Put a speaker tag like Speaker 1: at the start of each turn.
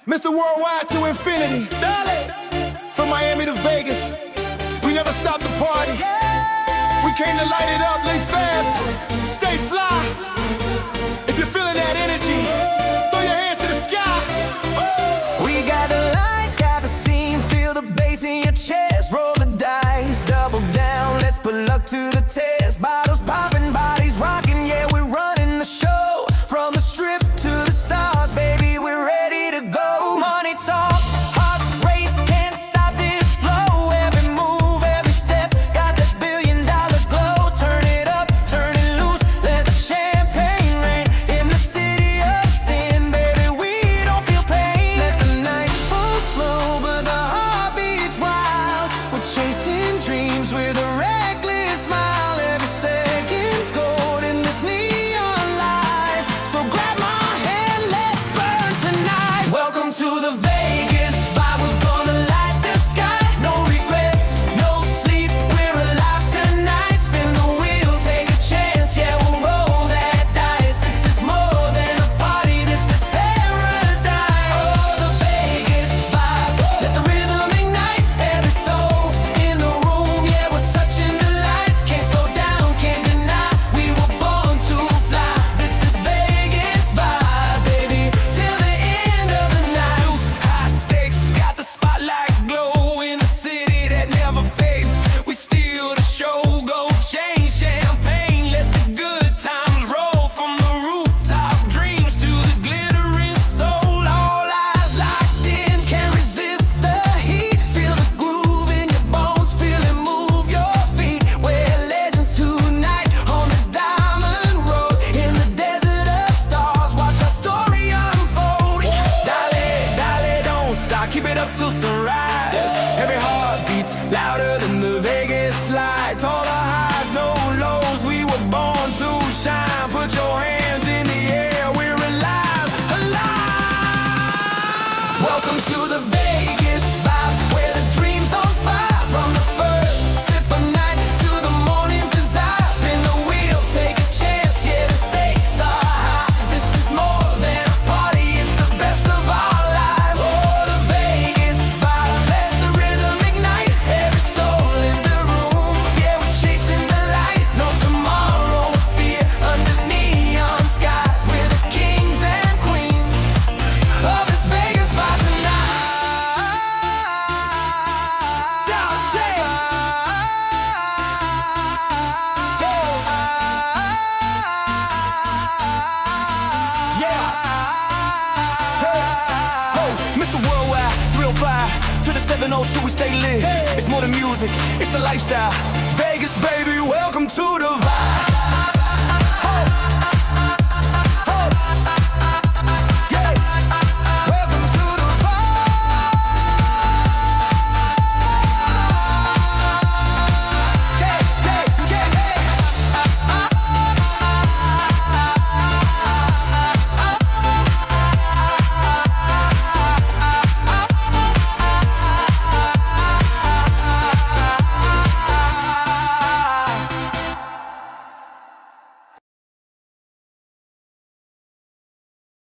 Speaker 1: Mr. Worldwide to infinity. Dale. From Miami to Vegas, we never stop the party. We came to light it up, live fast, stay fly. If you're feeling that energy, throw your hands to the sky.
Speaker 2: We got the lights, got the scene, feel the bass in your chest. Roll the dice, double down, let's put luck to the test. Bottles popping, bodies rocking, yeah, we're running the show. From the strip to the stars, baby, we're ready to go. Money talks, hearts race, can't stop this flow. Every move, every step, got that $1 billion glow. Turn it up, turn it loose, let the champagne rain. In the city of sin, baby, we don't feel pain. Let the night fall slow, but the heart beats wild. We're chasing dreams with a reckless smile. Every second's gold in this neon life. So grab my hand, let's burn tonight. Welcome to the Vegas vibe, we're gonna light the sky. No regrets, no sleep, we're alive tonight. Spin the wheel, take a chance, yeah, we'll roll that dice. This is more than a party, this is paradise. Oh, the Vegas vibe, let the rhythm ignite. Every soul in the room, yeah, we're touching the light. Can't slow down, can't deny, we were born to fly. This is Vegas vibe, baby, till the end of the night. Suits, high stakes, got the spotlight glow in the city that never fades. We steal the show, gold chain, champagne, let the good times roll. From the rooftop, dreams to the glittering soul. All eyes locked in, can't resist the heat. Feel the groove in your bones, feel it move your feet. We're legends tonight on this diamond road. In the desert of stars, watch our story unfold. Dale, dale, don't stop, keep it up till sunrise. Every heart beats louder than the Vegas lights. All the highs, no lows, we were born to shine. Put your hands in the air, we're alive, alive. Welcome to the Vegas vibe, where the dream's on fire. From the first sip of night to the morning's desire. Spin the wheel, take a chance, yeah, the stakes are high. This is more than a party, it's the best of our lives. Oh, the Vegas vibe, let the rhythm ignite. Every soul in the room, yeah, we're chasing the light. No tomorrow, no fear, under neon skies. We're the kings and queens of this Vegas vibe tonight. Shout, Mr. Worldwide, 305 to the 702, we stay lit. It's more than music, it's a lifestyle. Vegas, baby, welcome to the vibe.